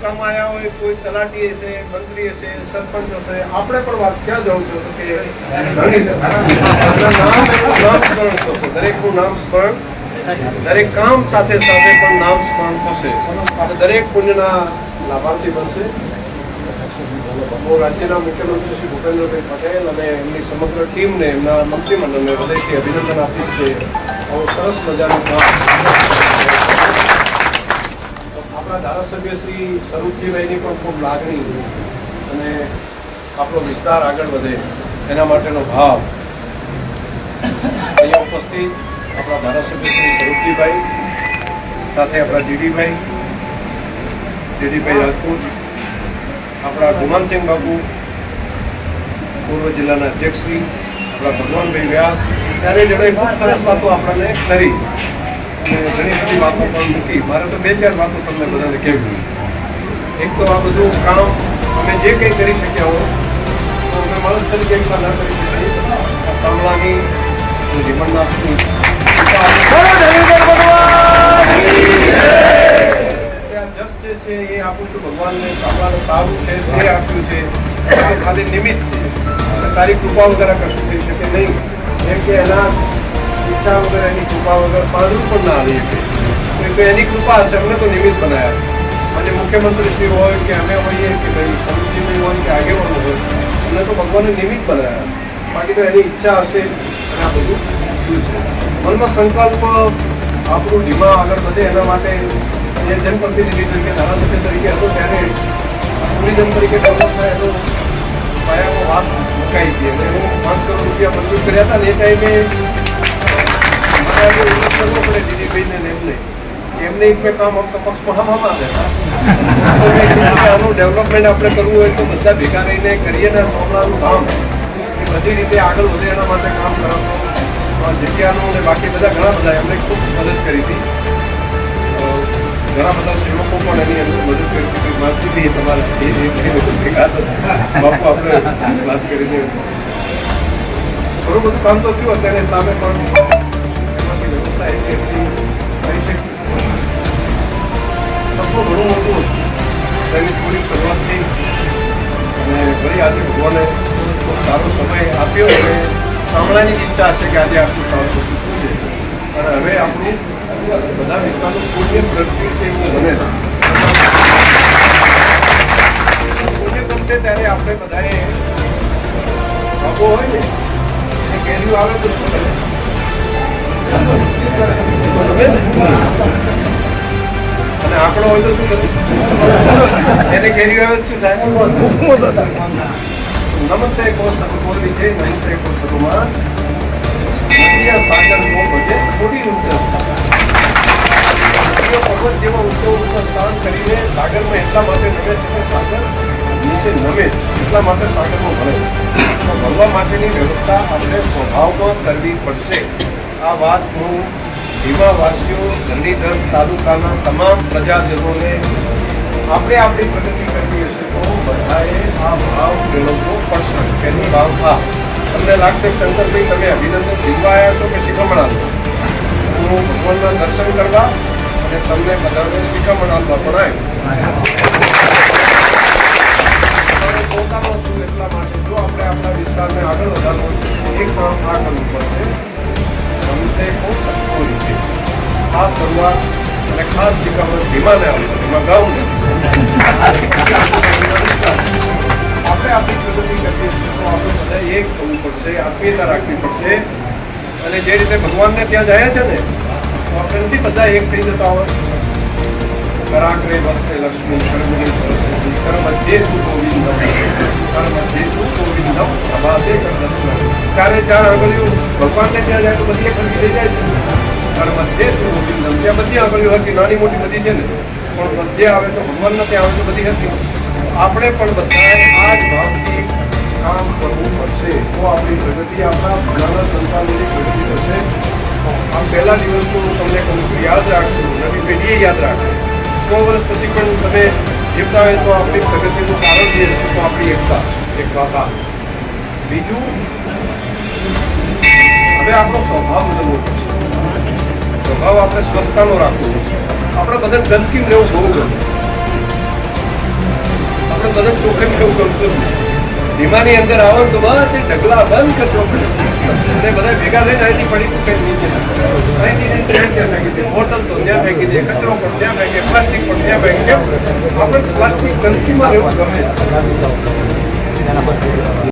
કામ આવ્યા હોય, કોઈ તલાટી હશે, મંત્રી હશે, સરપંચ હશે, આપણે પણ વાત ક્યાં જવું છું કે નામ સ્મરણ થશે, દરેકનું નામ સ્મરણ, દરેક કામ સાથે સાથે પણ નામ સ્મરણ થશે, દરેક પુણ્યના લાભાર્થી બનશે. હું રાજ્યના મુખ્યમંત્રી શ્રી ભૂપેન્દ્રભાઈ પટેલ અને એમની સમગ્ર ટીમને, એમના મંત્રીમંડળને હૃદયથી અભિનંદન આપીશ કે આવું સરસ મજાનું કામ આપણા ધારાસભ્ય શ્રી સ્વરૂપજીભાઈની પણ ખૂબ લાગણી અને આપણો વિસ્તાર આગળ વધે એના માટેનો ભાવ. અહીંયા ઉપસ્થિત આપણા ધારાસભ્ય શ્રી સ્વરૂપજીભાઈ સાથે આપણા ડીડીભાઈ રાજપૂત, આપણા ગુમાનસિંહ બાબુ, પૂર્વ જિલ્લાના અધ્યક્ષશ્રી, આપણા ભગવાનભાઈ વ્યાસ, ત્યારે જણાય ખૂબ સરસ વાતો આપણને કરી અને ઘણી બધી વાતો પણ મૂકી. મારે તો 2-4 વાતો તમને બધાને કહેવી. એક તો આ બધું કામ અમે જે કંઈ કરી શક્યા હોય તો અમે માણસ તરીકે એકવાર ના કરી શકીએ. આ સાંભળાની જીવનનાથની જસ્ટ જે છે એ આપું છું ભગવાનને. સાંભળવાનું સારું છે તે આપ્યું છે, ખાલી નિમિત્ત છે. તારી કૃપા વગર કશું થઈ શકે નહીં. જેમ કે એના ઈચ્છા વગર, એની કૃપા વગર પાંદડું પણ ના આવી શકે. એની કૃપા હશે, અમને તો નિમિત્ત બનાવ્યા. અને મુખ્યમંત્રી શ્રી હોય કે અમે હોઈએ કે ભાઈ સમજીભાઈ હોય કે આગેવાનો હોય, અમને તો ભગવાને નિમિત્ત બનાવ્યા. બાકી તો એની ઈચ્છા હશે અને આ બધું થયું છે. મનમાં સંકલ્પ આપણું ધીમા આગળ વધે એના માટે જે જનપ્રતિનિધિ તરીકે, ધારાસભ્ય તરીકે હતો ત્યારે ટુરિઝમ તરીકે ડેવલપ થાય એનો પાયાનો હાથ મુકાઈ ગઈ. અને હું 5 કરોડ રૂપિયા મંજૂર કર્યા હતા ને એ ટાઈમે મારે ઉલ્લેખ કરવો પડે દીદીભાઈને ને એમને મેં કામ આમ તો પક્ષમાં હમા દેતા આનું ડેવલપમેન્ટ આપણે કરવું હોય તો બધા ભેગા રહીને કરીએ ને સોમનાથનું ધામ એ બધી રીતે આગળ વધે એના માટે કામ કરાવતો જગ્યાનું ને બાકી બધા ઘણા બધા એમને ખૂબ મદદ કરી હતી. ઘણા બધા સેવકો પણ એની અંદર મદદ કરી હતી. માનસીભાઈ તમારે ભેગા બાપુ આપણે વાત કરીને ઘણું બધું કામ તો થયું. અત્યારે સામે પણ એમાંથી વ્યવસ્થા એટલી કરી શકીએ. સપનું ઘણું મોટું હતું, તેની થોડી શરૂઆત થઈ અને ફરી આજે ભગવાને ખૂબ સારો સમય આપ્યો. અને સાંભળવાની ઈચ્છા હશે કે આજે આટલું સારું બધું શું છે અને હવે આપણું બધા વિસ્તારનું પુણ્ય પ્રગતિ છે એવું બને છે. પુણ્ય બનશે ત્યારે આપણે બધાએ ભાગો હોય ને એ કેરીઓ આવે તો શું કરે? અને આંકડો હોય તો શું કરે? એને કેરીઓ આવે શું થાય? નમસ્તે કોષ બોલવી છે. નમસ્તે કોષ સદુમાં સાગર નો બધે થોડી ઊંચા પર્વત જેવા ઊંચો સ્થાન કરીને સાગરમાં એટલા માટે નમે છે કે સાગર નીચે નમે એટલા માટે સાગરમાં ભરે. તો ભરવા માટેની વ્યવસ્થા આપણે સ્વભાવમાં કરવી પડશે. આ વાત હું ભીમાવાસીઓ, ધરણીધર તાલુકાના તમામ પ્રજાજનોને આપણે આપણી પ્રગતિ કરવી હશે તો બધાએ આ ભાવ મેળવવો પડશે. એની ભાવ આ તમને લાગશે શંકરભાઈ તમે અભિનંદન જીવવા આવ્યા છો કે શિખામણ આપો? હું ભગવાનના દર્શન કરવા અને તમને બધાને શિખામણ આપવા પણ આવ્યો. પોતાનો છું એટલા માટે જો આપણે આપણા વિસ્તારને આગળ વધારવો એક કામ આ કરવું પડશે. ગમતે ખૂબ સખતો રીતે આ શરૂઆત અને ખાસ શિખામણ ધીમાને આવે છે, એમાં ગાઉં ને આપણે આપણી પ્રગતિ કરીએ છીએ તો આપણે બધા એક થવું પડશે, આત્મીયતા રાખવી પડશે. અને જે રીતે ભગવાનને ત્યાં જાય છે ને તો આપણે નથી બધા એક થઈ જતા હોય. કરાગ્રે વસ્તે લક્ષ્મી કર્મની સરસ્વતી કર્મધ્યે તું ગોવિંદ કર્મધ્યે તું ગોવિંદ પ્રભાતે કર્મ. ચારે ચાર આંગળીઓ ભગવાનને ત્યાં જાય તો બધી એક હરકી થઈ જાય છે. કર્મધ્યે તું ગોવિંદ ત્યાં બધી આંગળીઓ હરકી, નાની મોટી બધી છે ને, પણ મધ્ય આવે તો ભગવાનને ત્યાં આવે તો બધી હરકી. આપણે પણ બધાએ આ જ ભાવથી કામ કરવું પડશે તો આપણી પ્રગતિ, આપણા નાના સંતાનોની પ્રગતિ થશે. આ પહેલા દિવસનું તમને કહું છું, યાદ રાખજો, નવી પેઢીએ યાદ રાખજો. 100 વર્ષ પછી પણ તમે જીવતા હોય તો આપણી પ્રગતિનું કારણ જે હશે તો આપણી એકતા, એક વાત આ. બીજું, હવે આપણો સ્વભાવ બદલવો પડશે. સ્વભાવ આપણે સ્વચ્છતાનો રાખવો. આપણે બધાને ગંદકી રહેવું બહુ ગમે. બધા ચોકડી કેવું ગમતું જ નહીં. ધીમાની અંદર આવો ને તો બસ ઢગલા બંધ કરજો અને બધા ભેગા થઈને અહીંથી પડી કઈ નીચે અહીંથી ત્યાં ફેંકી દે, બોટલ તો ત્યાં ફેંકી દે, કચરો પણ ત્યાં ફેંકે, પ્લાસ્ટિક પણ ત્યાં ફેંકી દે. આપણે પ્લાસ્ટિક ગંદકીમાં રહેવું ગમે.